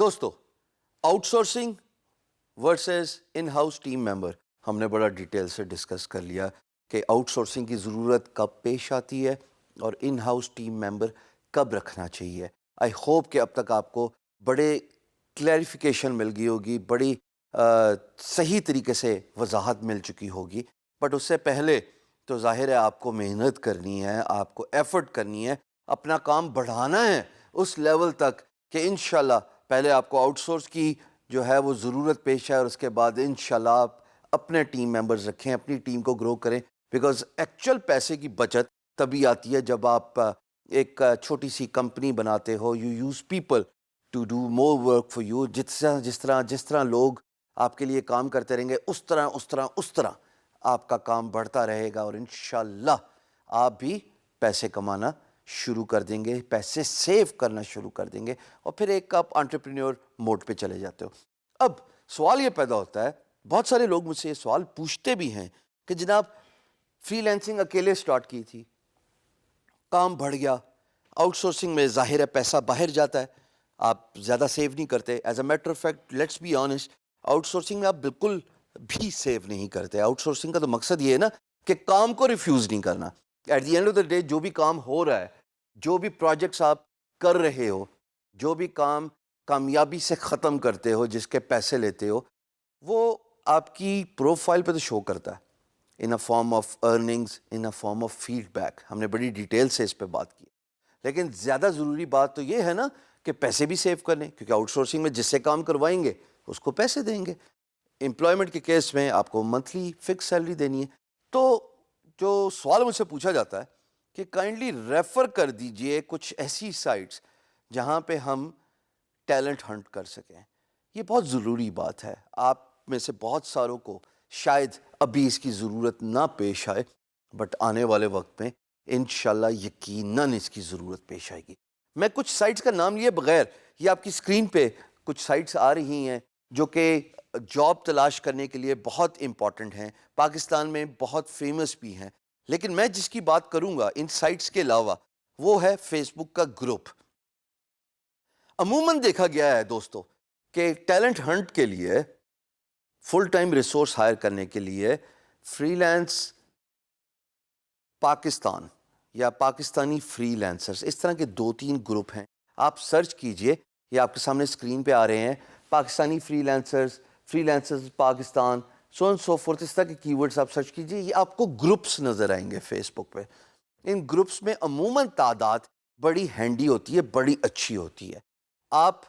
دوستو outsourcing versus in house team member ہم نے بڑا ڈیٹیل سے ڈسکس کر لیا کہ آؤٹ سورسنگ کی ضرورت کب پیش آتی ہے اور ان ہاؤس ٹیم ممبر کب رکھنا چاہیے. آئی ہوپ کہ اب تک آپ کو بڑے کلیریفیکیشن مل گئی ہوگی, بڑی صحیح طریقے سے وضاحت مل چکی ہوگی. بٹ اس سے پہلے تو ظاہر ہے آپ کو محنت کرنی ہے, آپ کو ایفرٹ کرنی ہے, اپنا کام بڑھانا ہے اس لیول تک کہ انشاءاللہ پہلے آپ کو آؤٹ سورس کی جو ہے وہ ضرورت پیش ہے اور اس کے بعد انشاءاللہ آپ اپنے ٹیم ممبرز رکھیں, اپنی ٹیم کو گرو کریں. بیکاز ایکچوئل پیسے کی بچت تبھی آتی ہے جب آپ ایک چھوٹی سی کمپنی بناتے ہو. You use people to do more work for you. جس طرح لوگ آپ کے لیے کام کرتے رہیں گے اس طرح آپ کا کام بڑھتا رہے گا اور انشاءاللہ آپ بھی پیسے کمانا شروع کر دیں گے, پیسے سیو کرنا شروع کر دیں گے اور پھر ایک آپ انٹرپرینیور موڈ پہ چلے جاتے ہو. اب سوال یہ پیدا ہوتا ہے, بہت سارے لوگ مجھ سے یہ سوال پوچھتے بھی ہیں کہ جناب فری لینسنگ اکیلے سٹارٹ کی تھی, کام بڑھ گیا, آؤٹ سورسنگ میں ظاہر ہے پیسہ باہر جاتا ہے, آپ زیادہ سیو نہیں کرتے. As a matter of fact let's be honest, outsourcing میں آپ بالکل بھی سیو نہیں کرتے. آؤٹ سورسنگ کا تو مقصد یہ ہے نا کہ کام کو ریفیوز نہیں کرنا. At the end of the day جو بھی کام ہو رہا ہے, جو بھی پروجیکٹس آپ کر رہے ہو, جو بھی کام کامیابی سے ختم کرتے ہو, جس کے پیسے لیتے ہو, وہ آپ کی پروفائل پہ تو شو کرتا ہے in a form of earnings, in a form of feedback. ہم نے بڑی ڈیٹیل سے اس پہ بات کی, لیکن زیادہ ضروری بات تو یہ ہے نا کہ پیسے بھی سیو کر لیں, کیونکہ آؤٹ سورسنگ میں جس سے کام کروائیں گے اس کو پیسے دیں گے. امپلائمنٹ کے کیس میں آپ کو منتھلی فکس سیلری دینی ہے. تو جو سوال مجھ سے پوچھا جاتا ہے کہ کائنڈلی ریفر کر دیجئے کچھ ایسی سائٹس جہاں پہ ہم ٹیلنٹ ہنٹ کر سکیں. یہ بہت ضروری بات ہے. آپ میں سے بہت ساروں کو شاید ابھی اس کی ضرورت نہ پیش آئے, بٹ آنے والے وقت میں انشاءاللہ یقیناً اس کی ضرورت پیش آئے گی. میں کچھ سائٹس کا نام لیے بغیر, یہ آپ کی اسکرین پہ کچھ سائٹس آ رہی ہیں جو کہ جاب تلاش کرنے کے لیے بہت امپورٹنٹ ہیں, پاکستان میں بہت فیمس بھی ہیں. لیکن میں جس کی بات کروں گا ان سائٹس کے علاوہ وہ ہے فیس بک کا گروپ. عموماً دیکھا گیا ہے دوستو کہ ٹیلنٹ ہنٹ کے لیے, فل ٹائم ریسورس ہائر کرنے کے لیے فری لانس پاکستان یا پاکستانی فری لانسرز, اس طرح کے 2-3 گروپ ہیں. آپ سرچ کیجئے, یہ آپ کے سامنے اسکرین پہ آ رہے ہیں, Pakistani freelancers Pakistan, so and so forth, اس طرح کے کی ورڈز آپ سرچ کیجئے, یہ آپ کو گروپس نظر آئیں گے فیس بک پہ. ان گروپس میں عموماً تعداد بڑی ہینڈی ہوتی ہے, بڑی اچھی ہوتی ہے. آپ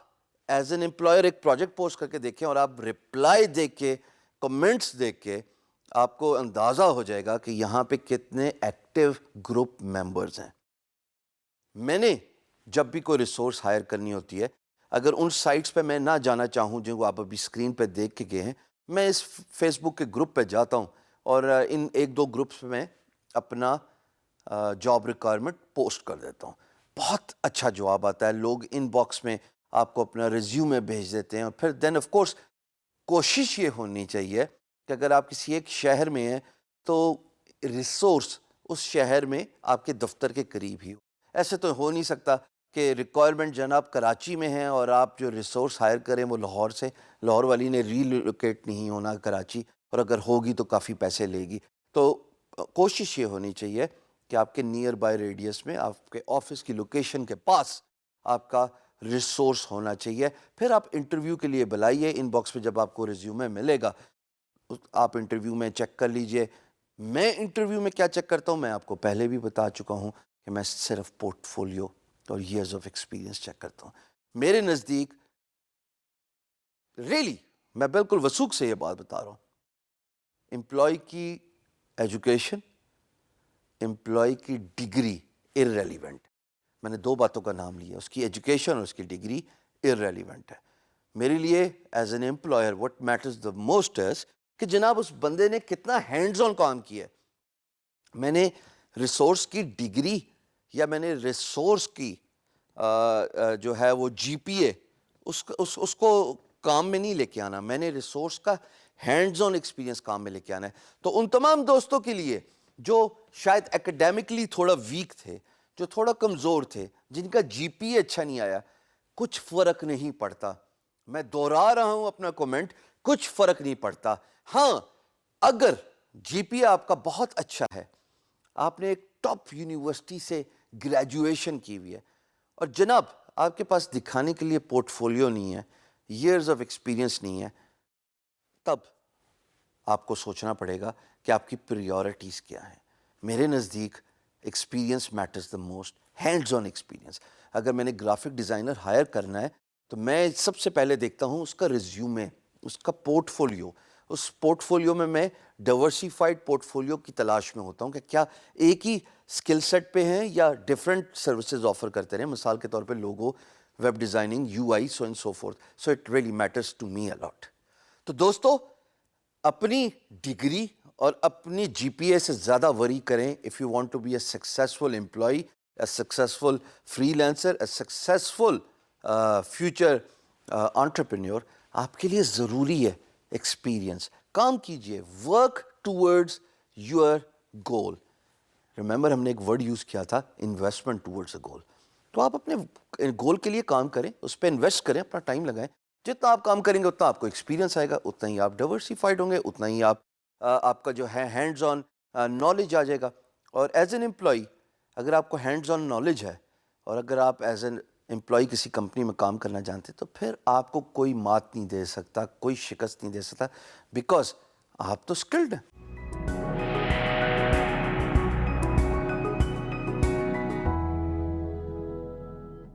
ایز این امپلائر ایک پروجیکٹ پوسٹ کر کے دیکھیں اور آپ رپلائی دیکھ کے, کمنٹس دیکھ کے آپ کو اندازہ ہو جائے گا کہ یہاں پہ کتنے ایکٹیو گروپ ممبرز ہیں. میں نے جب بھی کوئی ریسورس ہائر کرنی ہوتی ہے, اگر ان سائٹس پہ میں نہ جانا چاہوں جو آپ ابھی اسکرین پہ دیکھ کے گئے ہیں, میں اس فیس بک کے گروپ پہ جاتا ہوں اور ان 1-2 گروپس میں اپنا جاب ریکوائرمنٹ پوسٹ کر دیتا ہوں. بہت اچھا جواب آتا ہے, لوگ ان باکس میں آپ کو اپنا ریزیومے بھیج دیتے ہیں. اور پھر دین آف کورس کوشش یہ ہونی چاہیے کہ اگر آپ کسی ایک شہر میں ہیں تو ریسورس اس شہر میں آپ کے دفتر کے قریب ہی ہو. ایسے تو ہو نہیں سکتا کہ ریکوائرمنٹ جناب کراچی میں ہیں اور آپ جو ریسورس ہائر کریں وہ لاہور سے, لاہور والی نے ریلوکیٹ نہیں ہونا کراچی, اور اگر ہوگی تو کافی پیسے لے گی. تو کوشش یہ ہونی چاہیے کہ آپ کے نیئر بائی ریڈیس میں, آپ کے آفس کی لوکیشن کے پاس آپ کا ریسورس ہونا چاہیے. پھر آپ انٹرویو کے لیے بلائیے. ان باکس پہ جب آپ کو ریزیومے ملے گا آپ انٹرویو میں چیک کر لیجئے. میں انٹرویو میں کیا چیک کرتا ہوں میں آپ کو پہلے بھی بتا چکا ہوں کہ میں صرف پورٹ فولیو اور ایئرز آف ایکسپیرینس چیک کرتا ہوں. میرے نزدیک ریلی میں بالکل وثوق سے یہ بات بتا رہا ہوں, امپلائی کی ایجوکیشن, امپلائی کی ڈگری ارریلیونٹ. میں نے 2 باتوں کا نام لیا, اس کی ایجوکیشن اور اس کی ڈگری ارریلیونٹ ہے. میرے لیے as an employer what matters the most is کہ جناب اس بندے نے کتنا ہینڈز آن کام کیا ہے. میں نے ریسورس کی ڈگری یا میں نے ریسورس کی جو ہے وہ جی پی اے اس کو کام میں نہیں لے کے آنا, میں نے ریسورس کا ہینڈز آن ایکسپیرینس کام میں لے کے آنا ہے. تو ان تمام دوستوں کے لیے جو شاید ایکڈیمکلی تھوڑا ویک تھے, جو تھوڑا کمزور تھے, جن کا جی پی اے اچھا نہیں آیا, کچھ فرق نہیں پڑتا. میں دوہرا رہا ہوں اپنا کومنٹ, کچھ فرق نہیں پڑتا. ہاں اگر جی پی آپ کا بہت اچھا ہے, آپ نے ایک ٹاپ یونیورسٹی سے گریجویشن کی ہوئی ہے, اور جناب آپ کے پاس دکھانے کے لیے پورٹ فولیو نہیں ہے, ایئرز آف ایکسپیرینس نہیں ہے, تب آپ کو سوچنا پڑے گا کہ آپ کی پریورٹیز کیا ہیں. میرے نزدیک experience matters the most, hands on experience. اگر میں نے گرافک ڈیزائنر ہائر کرنا ہے تو میں سب سے پہلے دیکھتا ہوں اس کا ریزیومے, اس کا پورٹ فولیو. اس پورٹ فولیو میں ڈائیورسیفائڈ پورٹ فولیو کی تلاش میں ہوتا ہوں کہ کیا ایک ہی اسکل سیٹ پہ ہیں یا ڈفرینٹ سروسز آفر کرتے رہیں. مثال کے طور پہ logo, web designing, U I, so and so forth. So it really matters to me a lot. تو دوستو, اپنی ڈگری اور اپنی جی پی اے سے زیادہ وری کریں if you want to be a successful employee, a successful freelancer, a successful future entrepreneur. آپ کے لیے ضروری ہے ایکسپیرینس. کام کیجئے, work towards your goal. Remember ہم نے ایک ورڈ یوز کیا تھا, انویسٹمنٹ ٹورڈز اے گول. تو آپ اپنے گول کے لیے کام کریں, اس پہ انویسٹ کریں, اپنا ٹائم لگائیں. جتنا آپ کام کریں گے اتنا آپ کو ایکسپیرینس آئے گا, اتنا ہی آپ ڈائیورسیفائڈ ہوں گے, اتنا ہی آپ کا جو ہے ہینڈز آن نالج آ جائے گا. اور ایز این امپلائی اگر آپ کو ہینڈز آن نالج ہے, اور اگر آپ ایز این امپلائی کسی کمپنی میں کام کرنا جانتے, تو پھر آپ کو کوئی مات نہیں دے سکتا, کوئی شکست نہیں دے سکتا, بیکاز آپ تو اسکلڈ ہیں.